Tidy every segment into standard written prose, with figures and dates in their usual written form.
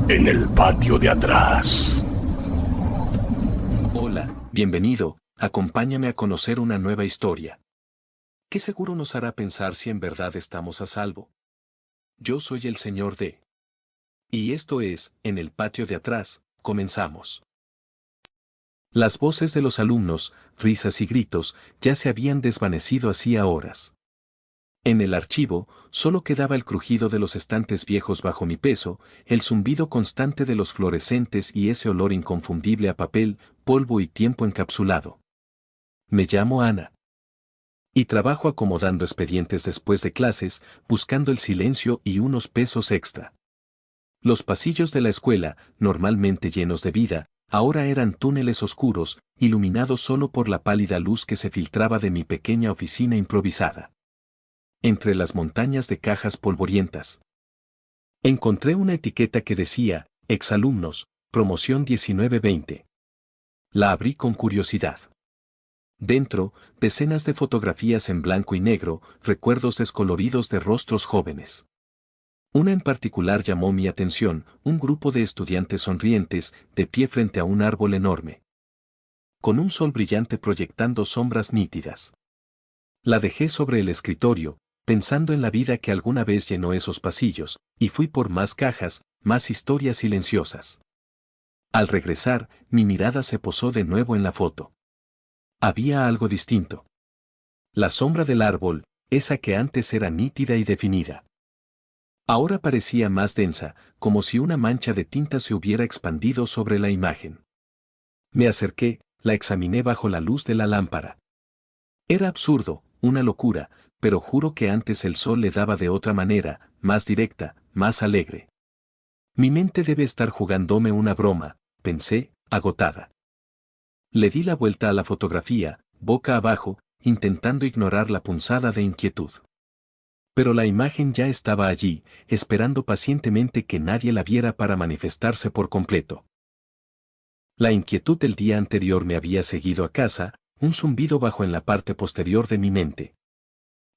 En el patio de atrás. Hola, bienvenido, acompáñame a conocer una nueva historia. Que seguro nos hará pensar si en verdad estamos a salvo. Yo soy el señor D. Y esto es, En el patio de atrás, comenzamos. Las voces de los alumnos, risas y gritos, ya se habían desvanecido hacía horas. En el archivo, solo quedaba el crujido de los estantes viejos bajo mi peso, el zumbido constante de los fluorescentes y ese olor inconfundible a papel, polvo y tiempo encapsulado. Me llamo Ana. Y trabajo acomodando expedientes después de clases, buscando el silencio y unos pesos extra. Los pasillos de la escuela, normalmente llenos de vida, ahora eran túneles oscuros, iluminados solo por la pálida luz que se filtraba de mi pequeña oficina improvisada. Entre las montañas de cajas polvorientas, encontré una etiqueta que decía, exalumnos, promoción 1920. La abrí con curiosidad. Dentro, decenas de fotografías en blanco y negro, recuerdos descoloridos de rostros jóvenes. Una en particular llamó mi atención, un grupo de estudiantes sonrientes, de pie frente a un árbol enorme, con un sol brillante proyectando sombras nítidas. La dejé sobre el escritorio, pensando en la vida que alguna vez llenó esos pasillos, y fui por más cajas, más historias silenciosas. Al regresar, mi mirada se posó de nuevo en la foto. Había algo distinto. La sombra del árbol, esa que antes era nítida y definida, ahora parecía más densa, como si una mancha de tinta se hubiera expandido sobre la imagen. Me acerqué, la examiné bajo la luz de la lámpara. Era absurdo, una locura, pero juro que antes el sol le daba de otra manera, más directa, más alegre. Mi mente debe estar jugándome una broma, pensé, agotada. Le di la vuelta a la fotografía, boca abajo, intentando ignorar la punzada de inquietud. Pero la imagen ya estaba allí, esperando pacientemente que nadie la viera para manifestarse por completo. La inquietud del día anterior me había seguido a casa, un zumbido bajo en la parte posterior de mi mente.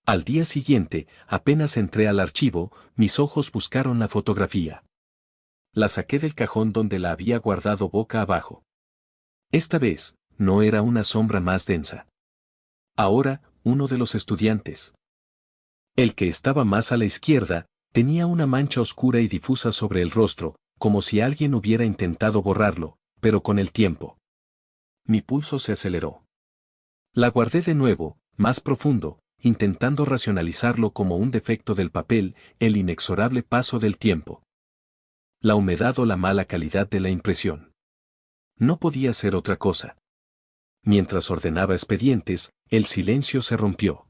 Al día siguiente, apenas entré al archivo, mis ojos buscaron la fotografía. La saqué del cajón donde la había guardado boca abajo. Esta vez, no era una sombra más densa. Ahora, uno de los estudiantes. El que estaba más a la izquierda, tenía una mancha oscura y difusa sobre el rostro, como si alguien hubiera intentado borrarlo, pero con el tiempo. Mi pulso se aceleró. La guardé de nuevo, más profundo, intentando racionalizarlo como un defecto del papel, el inexorable paso del tiempo. La humedad o la mala calidad de la impresión. No podía ser otra cosa. Mientras ordenaba expedientes, el silencio se rompió.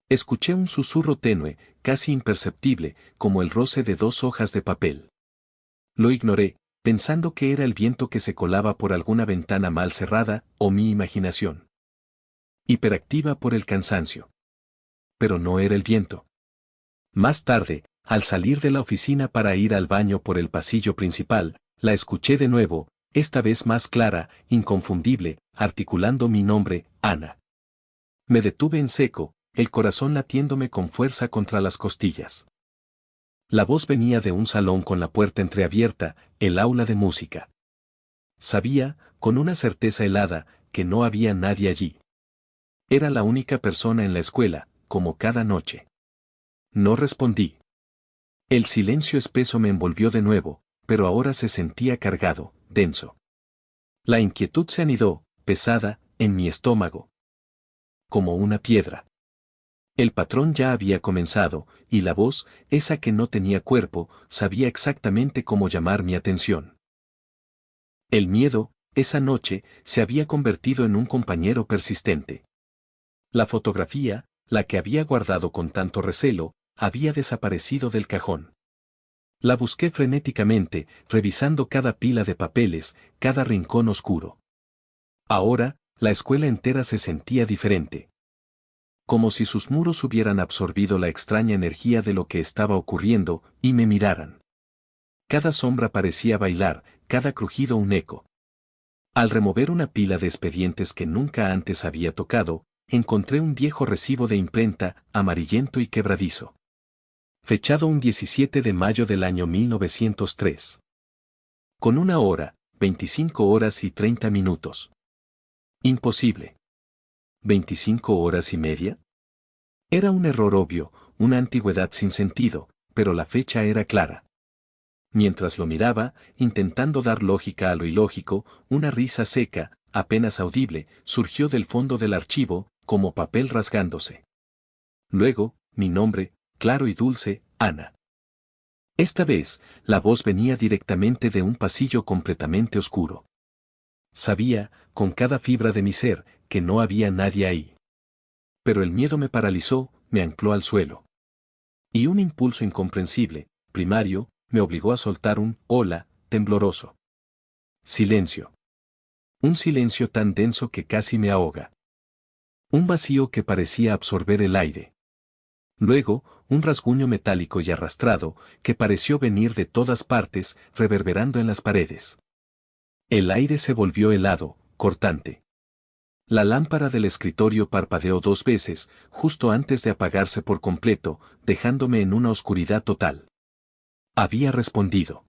Escuché un susurro tenue, casi imperceptible, como el roce de dos hojas de papel. Lo ignoré, pensando que era el viento que se colaba por alguna ventana mal cerrada, o mi imaginación, hiperactiva por el cansancio. Pero no era el viento. Más tarde, al salir de la oficina para ir al baño por el pasillo principal, la escuché de nuevo, esta vez más clara, inconfundible, articulando mi nombre, Ana. Me detuve en seco, el corazón latiéndome con fuerza contra las costillas. La voz venía de un salón con la puerta entreabierta, el aula de música. Sabía, con una certeza helada, que no había nadie allí. Era la única persona en la escuela, como cada noche. No respondí. El silencio espeso me envolvió de nuevo, pero ahora se sentía cargado, denso. La inquietud se anidó, pesada, en mi estómago, como una piedra. El patrón ya había comenzado, y la voz, esa que no tenía cuerpo, sabía exactamente cómo llamar mi atención. El miedo, esa noche, se había convertido en un compañero persistente. La fotografía, la que había guardado con tanto recelo, había desaparecido del cajón. La busqué frenéticamente, revisando cada pila de papeles, cada rincón oscuro. Ahora, la escuela entera se sentía diferente. Como si sus muros hubieran absorbido la extraña energía de lo que estaba ocurriendo, y me miraran. Cada sombra parecía bailar, cada crujido un eco. Al remover una pila de expedientes que nunca antes había tocado, encontré un viejo recibo de imprenta, amarillento y quebradizo. Fechado un 17 de mayo del año 1903. Con 1 hora, 25 horas y 30 minutos. Imposible. ¿25 horas y media? Era un error obvio, una antigüedad sin sentido, pero la fecha era clara. Mientras lo miraba, intentando dar lógica a lo ilógico, una risa seca, apenas audible, surgió del fondo del archivo, como papel rasgándose. Luego, mi nombre, claro y dulce, Ana. Esta vez, la voz venía directamente de un pasillo completamente oscuro. Sabía, con cada fibra de mi ser, que no había nadie ahí. Pero el miedo me paralizó, me ancló al suelo. Y un impulso incomprensible, primario, me obligó a soltar un hola, tembloroso. Silencio. Un silencio tan denso que casi me ahoga. Un vacío que parecía absorber el aire. Luego, un rasguño metálico y arrastrado, que pareció venir de todas partes, reverberando en las paredes. El aire se volvió helado, cortante. La lámpara del escritorio parpadeó 2 veces, justo antes de apagarse por completo, dejándome en una oscuridad total. Había respondido.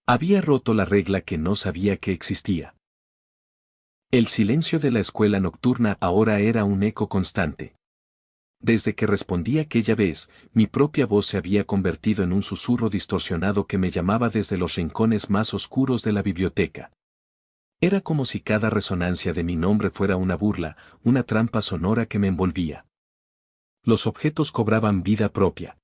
Había roto la regla que no sabía que existía. El silencio de la escuela nocturna ahora era un eco constante. Desde que respondí aquella vez, mi propia voz se había convertido en un susurro distorsionado que me llamaba desde los rincones más oscuros de la biblioteca. Era como si cada resonancia de mi nombre fuera una burla, una trampa sonora que me envolvía. Los objetos cobraban vida propia.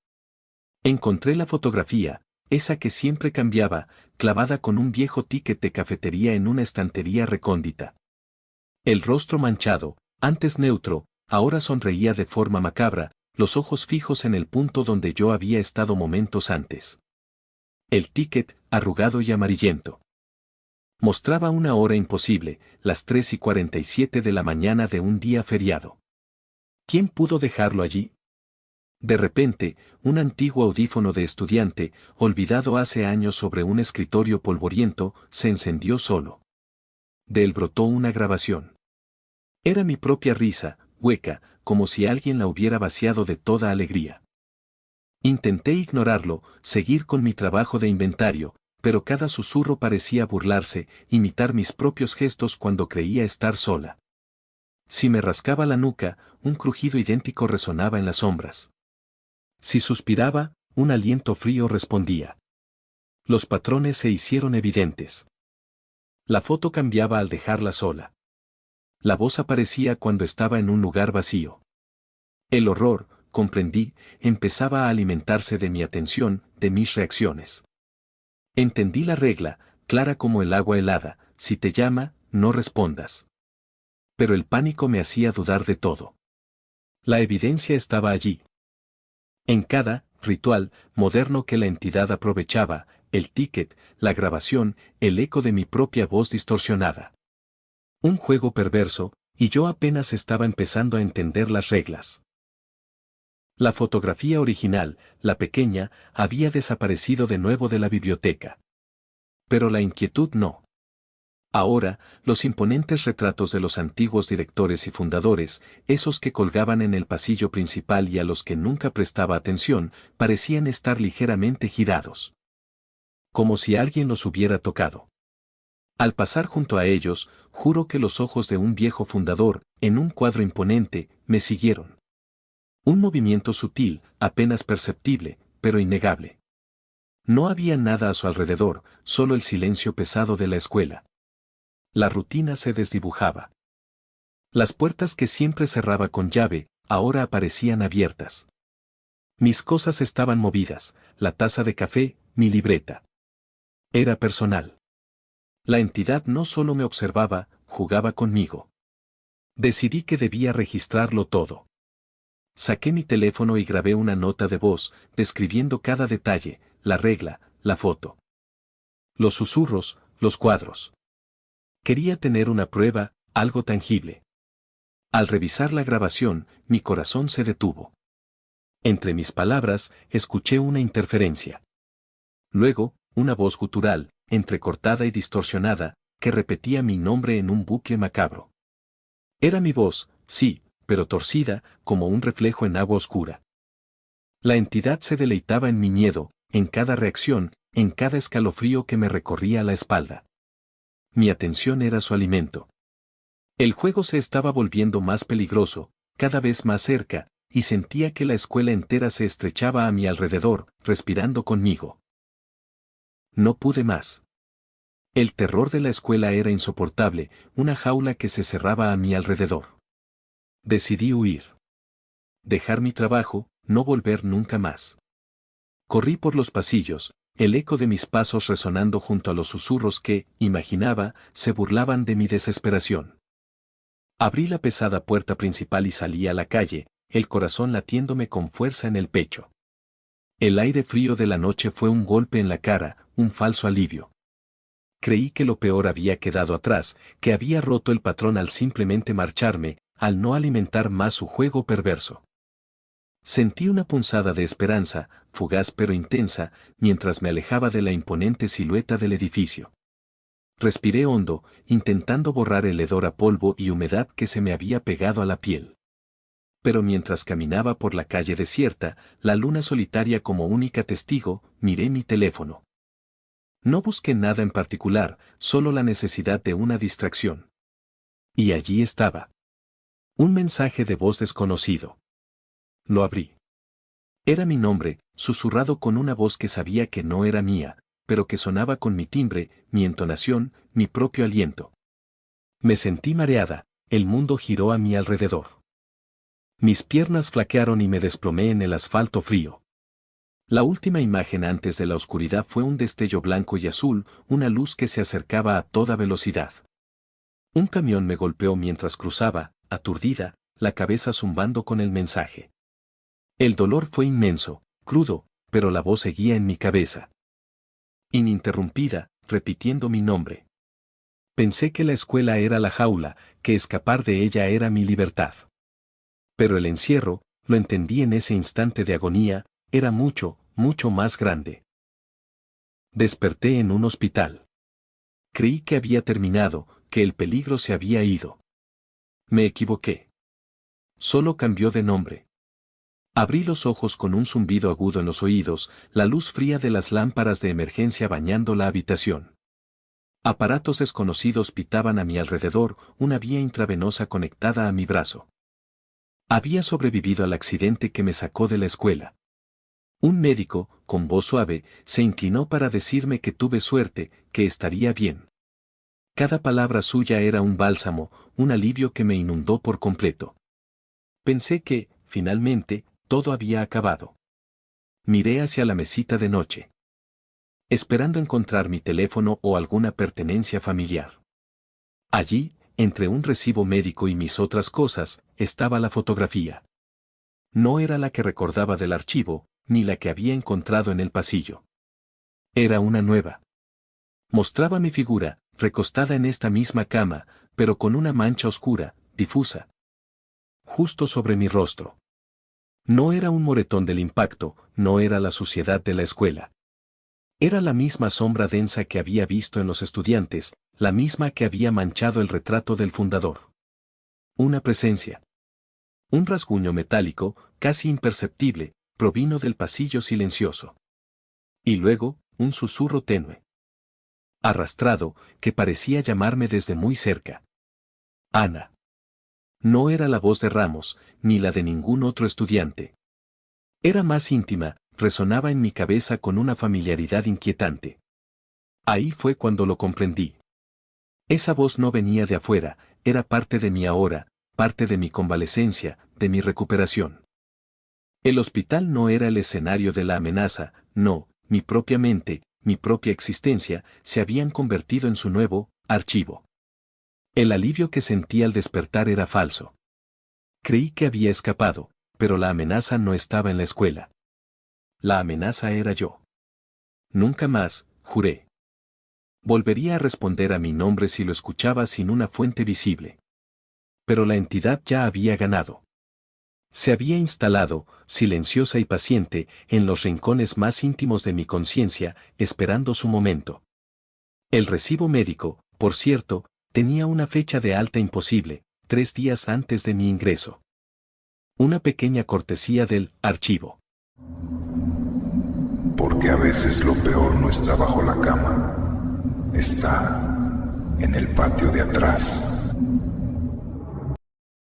Encontré la fotografía, esa que siempre cambiaba, clavada con un viejo ticket de cafetería en una estantería recóndita. El rostro manchado, antes neutro, ahora sonreía de forma macabra, los ojos fijos en el punto donde yo había estado momentos antes. El ticket, arrugado y amarillento. Mostraba una hora imposible, las 3:47 de la mañana de un día feriado. ¿Quién pudo dejarlo allí? De repente, un antiguo audífono de estudiante, olvidado hace años sobre un escritorio polvoriento, se encendió solo. De él brotó una grabación. Era mi propia risa, hueca, como si alguien la hubiera vaciado de toda alegría. Intenté ignorarlo, seguir con mi trabajo de inventario, pero cada susurro parecía burlarse, imitar mis propios gestos cuando creía estar sola. Si me rascaba la nuca, un crujido idéntico resonaba en las sombras. Si suspiraba, un aliento frío respondía. Los patrones se hicieron evidentes. La foto cambiaba al dejarla sola. La voz aparecía cuando estaba en un lugar vacío. El horror, comprendí, empezaba a alimentarse de mi atención, de mis reacciones. Entendí la regla, clara como el agua helada, si te llama, no respondas. Pero el pánico me hacía dudar de todo. La evidencia estaba allí. En cada ritual moderno que la entidad aprovechaba, el ticket, la grabación, el eco de mi propia voz distorsionada. Un juego perverso, y yo apenas estaba empezando a entender las reglas. La fotografía original, la pequeña, había desaparecido de nuevo de la biblioteca. Pero la inquietud no. Ahora, los imponentes retratos de los antiguos directores y fundadores, esos que colgaban en el pasillo principal y a los que nunca prestaba atención, parecían estar ligeramente girados. Como si alguien los hubiera tocado. Al pasar junto a ellos, juro que los ojos de un viejo fundador, en un cuadro imponente, me siguieron. Un movimiento sutil, apenas perceptible, pero innegable. No había nada a su alrededor, solo el silencio pesado de la escuela. La rutina se desdibujaba. Las puertas que siempre cerraba con llave, ahora aparecían abiertas. Mis cosas estaban movidas, la taza de café, mi libreta. Era personal. La entidad no solo me observaba, jugaba conmigo. Decidí que debía registrarlo todo. Saqué mi teléfono y grabé una nota de voz, describiendo cada detalle, la regla, la foto. Los susurros, los cuadros. Quería tener una prueba, algo tangible. Al revisar la grabación, mi corazón se detuvo. Entre mis palabras, escuché una interferencia. Luego, una voz gutural, entrecortada y distorsionada, que repetía mi nombre en un bucle macabro. Era mi voz, sí, pero torcida, como un reflejo en agua oscura. La entidad se deleitaba en mi miedo, en cada reacción, en cada escalofrío que me recorría la espalda. Mi atención era su alimento. El juego se estaba volviendo más peligroso, cada vez más cerca, y sentía que la escuela entera se estrechaba a mi alrededor, respirando conmigo. No pude más. El terror de la escuela era insoportable, una jaula que se cerraba a mi alrededor. Decidí huir. Dejar mi trabajo, no volver nunca más. Corrí por los pasillos, el eco de mis pasos resonando junto a los susurros que, imaginaba, se burlaban de mi desesperación. Abrí la pesada puerta principal y salí a la calle, el corazón latiéndome con fuerza en el pecho. El aire frío de la noche fue un golpe en la cara, un falso alivio. Creí que lo peor había quedado atrás, que había roto el patrón al simplemente marcharme, al no alimentar más su juego perverso. Sentí una punzada de esperanza, fugaz pero intensa, mientras me alejaba de la imponente silueta del edificio. Respiré hondo, intentando borrar el hedor a polvo y humedad que se me había pegado a la piel. Pero mientras caminaba por la calle desierta, la luna solitaria como única testigo, miré mi teléfono. No busqué nada en particular, solo la necesidad de una distracción. Y allí estaba. Un mensaje de voz desconocido. Lo abrí. Era mi nombre, susurrado con una voz que sabía que no era mía, pero que sonaba con mi timbre, mi entonación, mi propio aliento. Me sentí mareada, el mundo giró a mi alrededor. Mis piernas flaquearon y me desplomé en el asfalto frío. La última imagen antes de la oscuridad fue un destello blanco y azul, una luz que se acercaba a toda velocidad. Un camión me golpeó mientras cruzaba, aturdida, la cabeza zumbando con el mensaje. El dolor fue inmenso, crudo, pero la voz seguía en mi cabeza. Ininterrumpida, repitiendo mi nombre. Pensé que la escuela era la jaula, que escapar de ella era mi libertad. Pero el encierro, lo entendí en ese instante de agonía, era mucho, mucho más grande. Desperté en un hospital. Creí que había terminado, que el peligro se había ido. Me equivoqué. Solo cambió de nombre. Abrí los ojos con un zumbido agudo en los oídos, la luz fría de las lámparas de emergencia bañando la habitación. Aparatos desconocidos pitaban a mi alrededor, una vía intravenosa conectada a mi brazo. Había sobrevivido al accidente que me sacó de la escuela. Un médico, con voz suave, se inclinó para decirme que tuve suerte, que estaría bien. Cada palabra suya era un bálsamo, un alivio que me inundó por completo. Pensé que, finalmente, todo había acabado. Miré hacia la mesita de noche, esperando encontrar mi teléfono o alguna pertenencia familiar. Allí, entre un recibo médico y mis otras cosas, estaba la fotografía. No era la que recordaba del archivo, ni la que había encontrado en el pasillo. Era una nueva. Mostraba mi figura, recostada en esta misma cama, pero con una mancha oscura, difusa, justo sobre mi rostro. No era un moretón del impacto, no era la suciedad de la escuela. Era la misma sombra densa que había visto en los estudiantes, la misma que había manchado el retrato del fundador. Una presencia. Un rasguño metálico, casi imperceptible, provino del pasillo silencioso. Y luego, un susurro tenue. Arrastrado, que parecía llamarme desde muy cerca. Ana. No era la voz de Ramos, ni la de ningún otro estudiante. Era más íntima, resonaba en mi cabeza con una familiaridad inquietante. Ahí fue cuando lo comprendí. Esa voz no venía de afuera, era parte de mí ahora, parte de mi convalecencia, de mi recuperación. El hospital no era el escenario de la amenaza, no, mi propia mente, mi propia existencia, se habían convertido en su nuevo archivo. El alivio que sentí al despertar era falso. Creí que había escapado, pero la amenaza no estaba en la escuela. La amenaza era yo. Nunca más, juré. Volvería a responder a mi nombre si lo escuchaba sin una fuente visible. Pero la entidad ya había ganado. Se había instalado, silenciosa y paciente, en los rincones más íntimos de mi conciencia, esperando su momento. El recibo médico, por cierto, tenía una fecha de alta imposible, 3 días antes de mi ingreso. Una pequeña cortesía del archivo. ¿Por porque a veces lo peor no está bajo la cama, está en el patio de atrás.